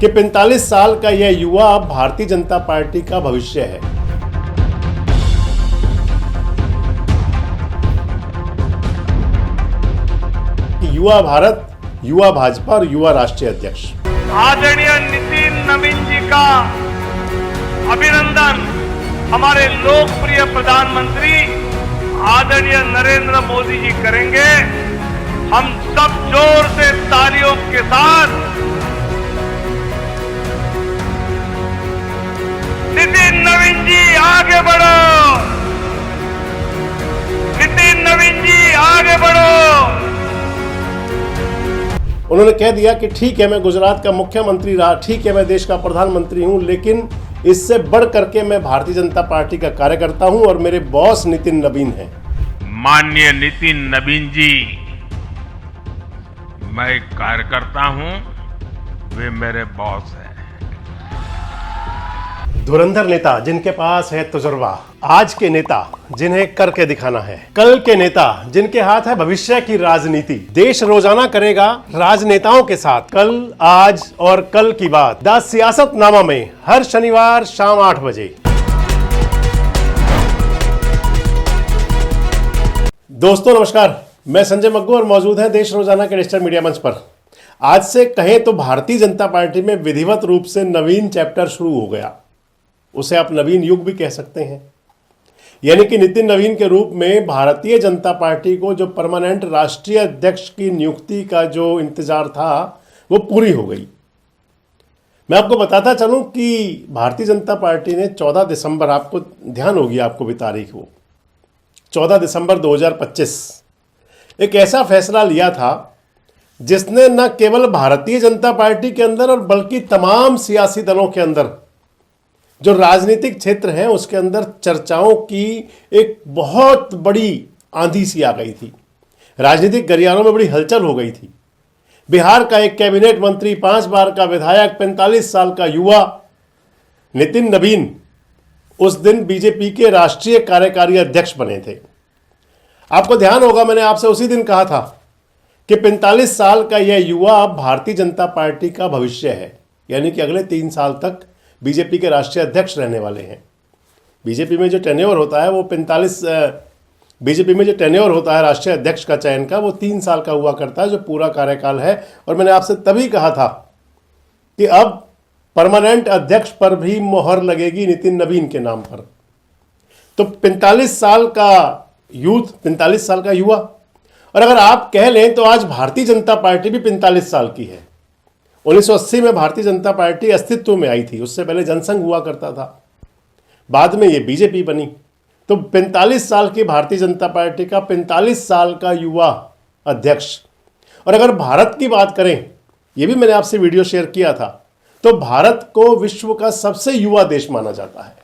कि 45 साल का यह युवा अब भारतीय जनता पार्टी का भविष्य है। युवा भारत, युवा भाजपा और युवा राष्ट्रीय अध्यक्ष आदरणीय नितिन नवीन जी का अभिनंदन हमारे लोकप्रिय प्रधानमंत्री आदरणीय नरेंद्र मोदी जी करेंगे। हम सब जोर से तालियों के साथ नितिन नवीन जी आगे बढ़ो, नितिन नवीन जी आगे बढ़ो। उन्होंने कह दिया कि ठीक है, मैं गुजरात का मुख्यमंत्री रहा, ठीक है, मैं देश का प्रधानमंत्री हूं, लेकिन इससे बढ़ करके मैं भारतीय जनता पार्टी का कार्यकर्ता हूं और मेरे बॉस नितिन नवीन हैं। माननीय नितिन नवीन जी, मैं एक कार्यकर्ता हूं, वे मेरे बॉस हैं। धुरंधर नेता जिनके पास है तजुर्बा, आज के नेता जिन्हें करके दिखाना है, कल के नेता जिनके हाथ है भविष्य की राजनीति। देश रोजाना करेगा राजनेताओं के साथ कल, आज और कल की बात। द सियासतनामा में हर शनिवार शाम 8 बजे। दोस्तों नमस्कार, मैं संजय मग्गू और मौजूद है देश रोजाना के डिजिटल मीडिया मंच पर। आज से कहें तो भारतीय जनता पार्टी में विधिवत रूप से नवीन चैप्टर शुरू हो गया। उसे आप नवीन युग भी कह सकते हैं। यानी कि नितिन नवीन के रूप में भारतीय जनता पार्टी को जो परमानेंट राष्ट्रीय अध्यक्ष की नियुक्ति का जो इंतजार था वो पूरी हो गई। मैं आपको बताता चलूं कि भारतीय जनता पार्टी ने 14 दिसंबर, आपको ध्यान होगी, आपको भी तारीख, वो 14 दिसंबर 2025 एक ऐसा फैसला लिया था जिसने न केवल भारतीय जनता पार्टी के अंदर और बल्कि तमाम सियासी दलों के अंदर जो राजनीतिक क्षेत्र हैं उसके अंदर चर्चाओं की एक बहुत बड़ी आंधी सी आ गई थी। राजनीतिक गलियारों में बड़ी हलचल हो गई थी। बिहार का एक कैबिनेट मंत्री, 5 बार का विधायक, 45 साल का युवा नितिन नवीन उस दिन बीजेपी के राष्ट्रीय कार्यकारी अध्यक्ष बने थे। आपको ध्यान होगा, मैंने आपसे उसी दिन कहा था कि 45 साल का यह युवा अब भारतीय जनता पार्टी का भविष्य है। यानी कि अगले 3 साल तक बीजेपी के राष्ट्रीय अध्यक्ष रहने वाले हैं। बीजेपी में जो टेन्योर होता है वो 45, बीजेपी में जो टेन्योर होता है राष्ट्रीय अध्यक्ष का चयन का, वो 3 साल का हुआ करता है, जो पूरा कार्यकाल है। और मैंने आपसे तभी कहा था कि अब परमानेंट अध्यक्ष पर भी मोहर लगेगी नितिन नवीन के नाम पर। तो 45 साल का यूथ, 45 साल का युवा, और अगर आप कह लें तो आज भारतीय जनता पार्टी भी 45 साल की है। 1980 में भारतीय जनता पार्टी अस्तित्व में आई थी, उससे पहले जनसंघ हुआ करता था, बाद में ये बीजेपी बनी। तो 45 साल की भारतीय जनता पार्टी का 45 साल का युवा अध्यक्ष। और अगर भारत की बात करें, ये भी मैंने आपसे वीडियो शेयर किया था, तो भारत को विश्व का सबसे युवा देश माना जाता है।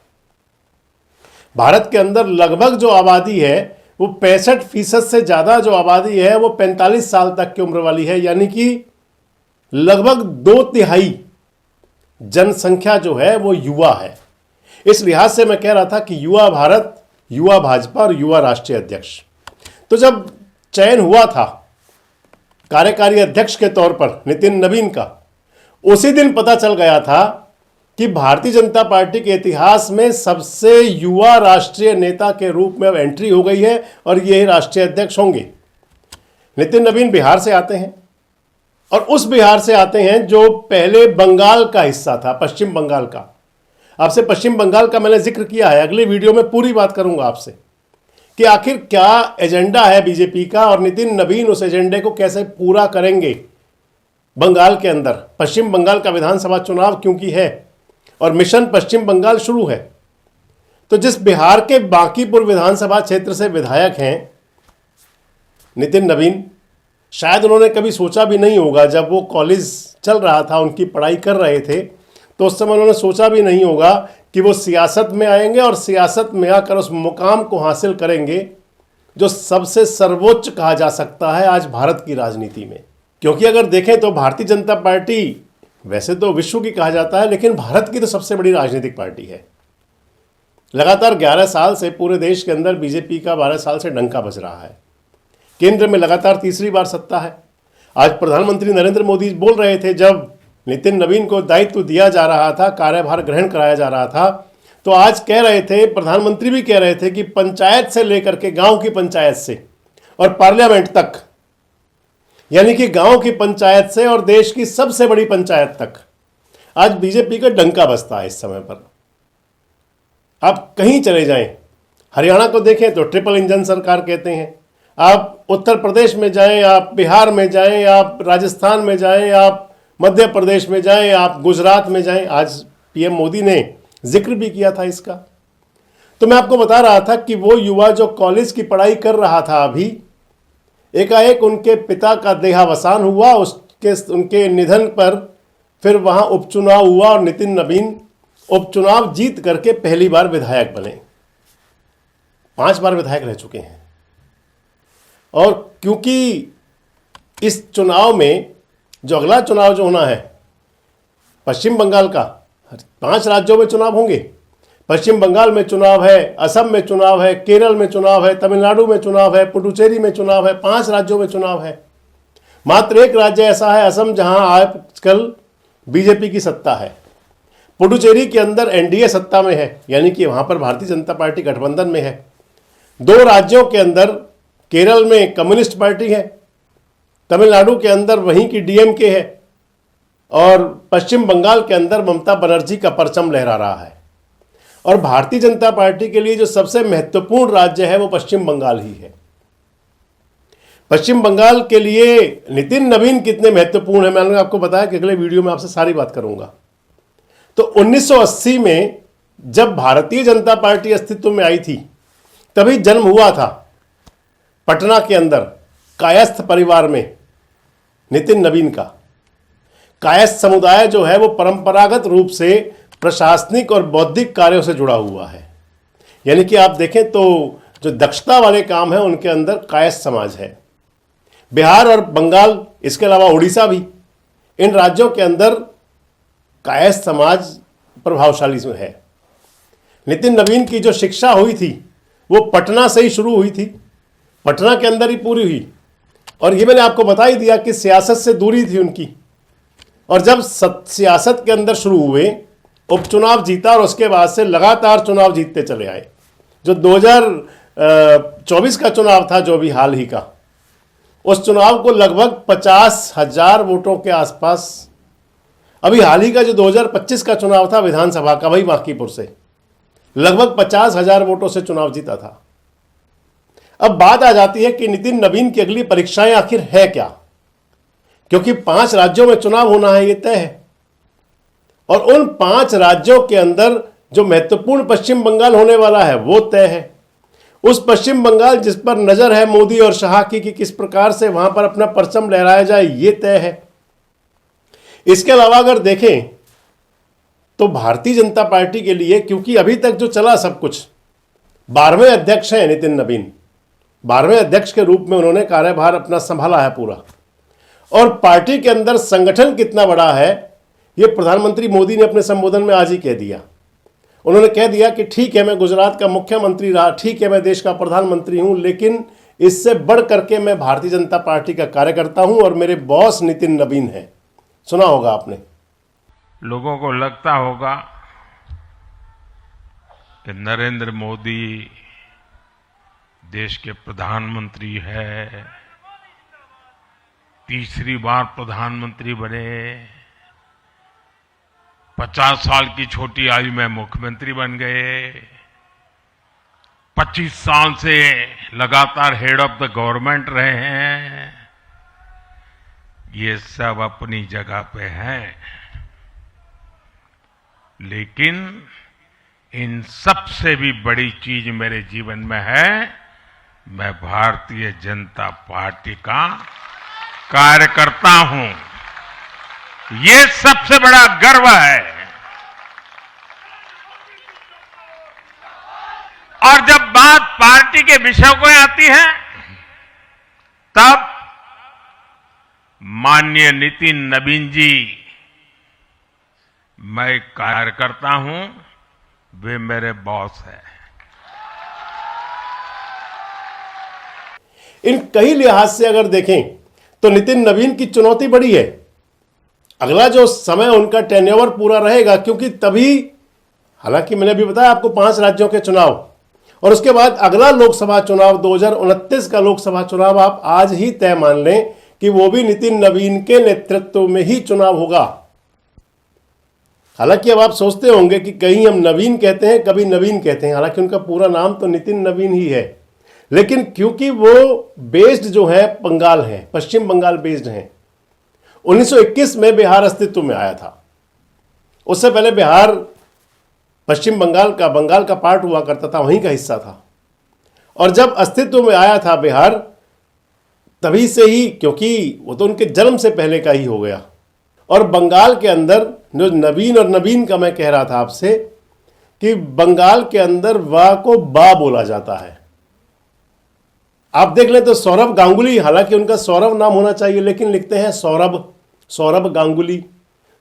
भारत के अंदर लगभग जो आबादी है वो 65% से ज्यादा जो आबादी है वो 45 साल तक की उम्र वाली है। यानी कि लगभग 2/3 जनसंख्या जो है वो युवा है। इस लिहाज से मैं कह रहा था कि युवा भारत, युवा भाजपा और युवा राष्ट्रीय अध्यक्ष। तो जब चयन हुआ था कार्यकारी अध्यक्ष के तौर पर नितिन नवीन का, उसी दिन पता चल गया था कि भारतीय जनता पार्टी के इतिहास में सबसे युवा राष्ट्रीय नेता के रूप में अब एंट्री हो गई है और ये राष्ट्रीय अध्यक्ष होंगे। नितिन नवीन बिहार से आते हैं और उस बिहार से आते हैं जो पहले बंगाल का हिस्सा था, पश्चिम बंगाल का। आपसे पश्चिम बंगाल का मैंने जिक्र किया है, अगली वीडियो में पूरी बात करूंगा आपसे कि आखिर क्या एजेंडा है बीजेपी का और नितिन नवीन उस एजेंडे को कैसे पूरा करेंगे बंगाल के अंदर। पश्चिम बंगाल का विधानसभा चुनाव क्योंकि है और मिशन पश्चिम बंगाल शुरू है। तो जिस बिहार के बांकीपुर विधानसभा क्षेत्र से विधायक हैं नितिन नवीन, शायद उन्होंने कभी सोचा भी नहीं होगा, जब वो कॉलेज चल रहा था, उनकी पढ़ाई कर रहे थे, तो उस समय उन्होंने सोचा भी नहीं होगा कि वो सियासत में आएंगे और सियासत में आकर उस मुकाम को हासिल करेंगे जो सबसे सर्वोच्च कहा जा सकता है आज भारत की राजनीति में। क्योंकि अगर देखें तो भारतीय जनता पार्टी वैसे तो विश्व की कहा जाता है, लेकिन भारत की तो सबसे बड़ी राजनीतिक पार्टी है। लगातार 11 साल से पूरे देश के अंदर बीजेपी का 12 साल से डंका बज रहा है। केंद्र में लगातार तीसरी बार सत्ता है। आज प्रधानमंत्री नरेंद्र मोदी बोल रहे थे, जब नितिन नवीन को दायित्व दिया जा रहा था, कार्यभार ग्रहण कराया जा रहा था, तो आज कह रहे थे, प्रधानमंत्री भी कह रहे थे कि पंचायत से लेकर के गांव की पंचायत से और पार्लियामेंट तक, यानी कि गांव की पंचायत से और देश की सबसे बड़ी पंचायत तक आज बीजेपी का डंका बजता है। इस समय पर आप कहीं चले जाएं, हरियाणा को देखें तो ट्रिपल इंजन सरकार कहते हैं, आप उत्तर प्रदेश में जाएं, आप बिहार में जाएं, आप राजस्थान में जाएं, आप मध्य प्रदेश में जाएं, आप गुजरात में जाएं, आज पीएम मोदी ने जिक्र भी किया था इसका। तो मैं आपको बता रहा था कि वो युवा जो कॉलेज की पढ़ाई कर रहा था, अभी एकाएक उनके पिता का देहावसान हुआ, उनके निधन पर फिर वहां उपचुनाव हुआ और नितिन नवीन उपचुनाव जीत करके पहली बार विधायक बने। 5 बार विधायक रह चुके हैं। और क्योंकि इस चुनाव में जो अगला चुनाव जो होना है पश्चिम बंगाल का, 5 राज्यों में चुनाव होंगे। पश्चिम बंगाल में चुनाव है, असम में चुनाव है, केरल में चुनाव है, तमिलनाडु में चुनाव है, पुडुचेरी में चुनाव है, 5 राज्यों में चुनाव है। मात्र एक राज्य ऐसा है असम, जहां आजकल बीजेपी की सत्ता है। पुडुचेरी के अंदर एनडीए सत्ता में है, यानी कि वहां पर भारतीय जनता पार्टी गठबंधन में है। 2 राज्यों के अंदर केरल में कम्युनिस्ट पार्टी है, तमिलनाडु के अंदर वहीं की डीएमके है और पश्चिम बंगाल के अंदर ममता बनर्जी का परचम लहरा रहा है। और भारतीय जनता पार्टी के लिए जो सबसे महत्वपूर्ण राज्य है वो पश्चिम बंगाल ही है। पश्चिम बंगाल के लिए नितिन नवीन कितने महत्वपूर्ण है, मैंने आपको बताया कि अगले वीडियो में आपसे सारी बात करूंगा। तो 1980 में जब भारतीय जनता पार्टी अस्तित्व में आई थी, तभी जन्म हुआ था पटना के अंदर कायस्थ परिवार में नितिन नवीन का। कायस्थ समुदाय जो है वो परंपरागत रूप से प्रशासनिक और बौद्धिक कार्यों से जुड़ा हुआ है, यानी कि आप देखें तो जो दक्षता वाले काम है उनके अंदर कायस्थ समाज है। बिहार और बंगाल, इसके अलावा उड़ीसा भी, इन राज्यों के अंदर कायस्थ समाज प्रभावशाली है। नितिन नवीन की जो शिक्षा हुई थी वो पटना से ही शुरू हुई थी, पटना के अंदर ही पूरी हुई। और ये मैंने आपको बता ही दिया कि सियासत से दूरी थी उनकी, और जब सियासत के अंदर शुरू हुए, उपचुनाव जीता और उसके बाद से लगातार चुनाव जीतते चले आए। जो 2024 का चुनाव था, जो अभी हाल ही का, उस चुनाव को लगभग 50,000 वोटों के आसपास, अभी हाल ही का जो 2025 का चुनाव था विधानसभा का, वही बांकीपुर से लगभग 50,000 वोटों से चुनाव जीता था। अब बात आ जाती है कि नितिन नवीन की अगली परीक्षाएं आखिर है क्या, क्योंकि 5 राज्यों में चुनाव होना है, ये तय है। और उन 5 राज्यों के अंदर जो महत्वपूर्ण पश्चिम बंगाल होने वाला है वो तय है। उस पश्चिम बंगाल जिस पर नजर है मोदी और शाह की कि किस प्रकार से वहां पर अपना परचम लहराया जाए, ये तय है। इसके अलावा अगर देखें तो भारतीय जनता पार्टी के लिए, क्योंकि अभी तक जो चला सब कुछ, 12वें अध्यक्ष हैं नितिन नवीन, 12वें अध्यक्ष के रूप में उन्होंने कार्यभार अपना संभाला है पूरा। और पार्टी के अंदर संगठन कितना बड़ा है ये प्रधानमंत्री मोदी ने अपने संबोधन में आज ही कह दिया। उन्होंने कह दिया कि ठीक है, मैं गुजरात का मुख्यमंत्री रहा, ठीक है, मैं देश का प्रधानमंत्री हूं, लेकिन इससे बढ़ करके मैं भारतीय जनता पार्टी का कार्यकर्ता हूं और मेरे बॉस नितिन नवीन हैं। सुना होगा आपने। लोगों को लगता होगा कि नरेंद्र मोदी देश के प्रधानमंत्री है, तीसरी बार प्रधानमंत्री बने, 50 साल की छोटी आयु में मुख्यमंत्री बन गए, 25 साल से लगातार हेड ऑफ द गवर्नमेंट रहे हैं। ये सब अपनी जगह पे हैं, लेकिन इन सबसे भी बड़ी चीज मेरे जीवन में है, मैं भारतीय जनता पार्टी का कार्यकर्ता हूं। ये सबसे बड़ा गर्व है। और जब बात पार्टी के विषयों को आती है, तब माननीय नितिन नवीन जी, मैं कार्यकर्ता हूं, वे मेरे बॉस हैं। इन कई लिहाज से अगर देखें तो नितिन नवीन की चुनौती बड़ी है। अगला जो समय उनका टेन्योर पूरा रहेगा, क्योंकि तभी, हालांकि मैंने अभी बताया आपको 5 राज्यों के चुनाव और उसके बाद अगला लोकसभा चुनाव 2029 का लोकसभा चुनाव आप आज ही तय मान लें कि वो भी नितिन नवीन के नेतृत्व में ही चुनाव होगा। हालांकि अब आप सोचते होंगे कि कहीं हम नवीन कहते हैं, कभी नवीन कहते हैं, हालांकि उनका पूरा नाम तो नितिन नवीन ही है, लेकिन क्योंकि वो बेस्ड जो है बंगाल है, पश्चिम बंगाल बेस्ड हैं। 1921 में बिहार अस्तित्व में आया था। उससे पहले बिहार पश्चिम बंगाल का पार्ट हुआ करता था, वहीं का हिस्सा था। और जब अस्तित्व में आया था बिहार, तभी से ही, क्योंकि वो तो उनके जन्म से पहले का ही हो गया। और बंगाल के अंदर जो नवीन, और नवीन का मैं कह रहा था आपसे कि बंगाल के अंदर वाह को बा बोला जाता है। आप देख लें तो सौरभ गांगुली, हालांकि उनका सौरभ नाम होना चाहिए लेकिन लिखते हैं सौरभ गांगुली।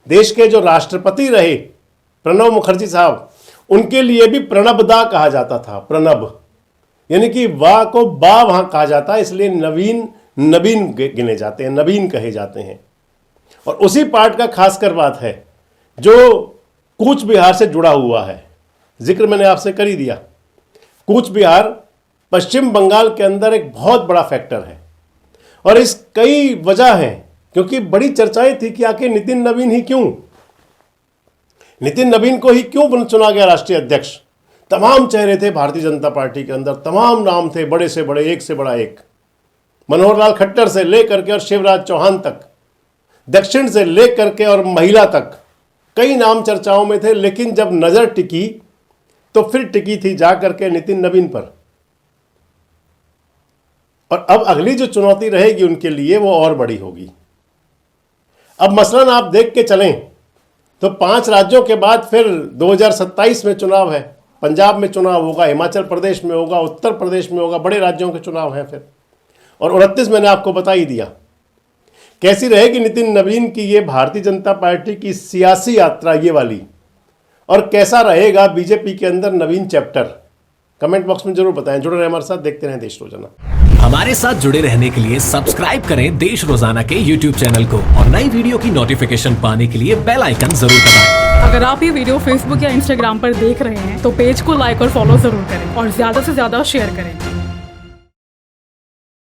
देश के जो राष्ट्रपति रहे प्रणब मुखर्जी साहब, उनके लिए भी प्रणबदा कहा जाता था, प्रणब, यानी कि वाह को बा वहां कहा जाता है, इसलिए नवीन गिने जाते हैं, नवीन कहे जाते हैं। और उसी पार्ट का खासकर बात है जो कूच बिहार से जुड़ा हुआ है। जिक्र मैंने आपसे कर ही दिया। कूच बिहार पश्चिम बंगाल के अंदर एक बहुत बड़ा फैक्टर है और इस कई वजह हैं, क्योंकि बड़ी चर्चाएं थी कि आखिर नितिन नवीन ही क्यों, नितिन नवीन को ही क्यों चुना गया राष्ट्रीय अध्यक्ष। तमाम चेहरे थे भारतीय जनता पार्टी के अंदर, तमाम नाम थे, बड़े से बड़े, एक से बड़ा एक, मनोहर लाल खट्टर से लेकर के और शिवराज चौहान तक, दक्षिण से लेकर के और महिला तक, कई नाम चर्चाओं में थे। लेकिन जब नजर टिकी तो फिर टिकी थी जाकर के नितिन नवीन पर। और अब अगली जो चुनौती रहेगी उनके लिए वो और बड़ी होगी। अब मसलन आप देख के चलें तो 5 राज्यों के बाद फिर 2027 में चुनाव है। पंजाब में चुनाव होगा, हिमाचल प्रदेश में होगा, उत्तर प्रदेश में होगा, बड़े राज्यों के चुनाव हैं फिर। और 29 मैंने आपको बता ही दिया। कैसी रहेगी नितिन नवीन की ये भारतीय जनता पार्टी की सियासी यात्रा ये वाली, और कैसा रहेगा बीजेपी के अंदर नवीन चैप्टर, कमेंट बॉक्स में जरूर बताएं। जुड़े रहे हमारे साथ, देखते रहें देश रोजाना। हमारे साथ जुड़े रहने के लिए सब्सक्राइब करें देश रोजाना के YouTube चैनल को और नई वीडियो की नोटिफिकेशन पाने के लिए बेल आइकन जरूर दबाएं। अगर आप ये वीडियो Facebook या Instagram पर देख रहे हैं तो पेज को लाइक और फॉलो जरूर करें और ज्यादा से ज्यादा शेयर करें।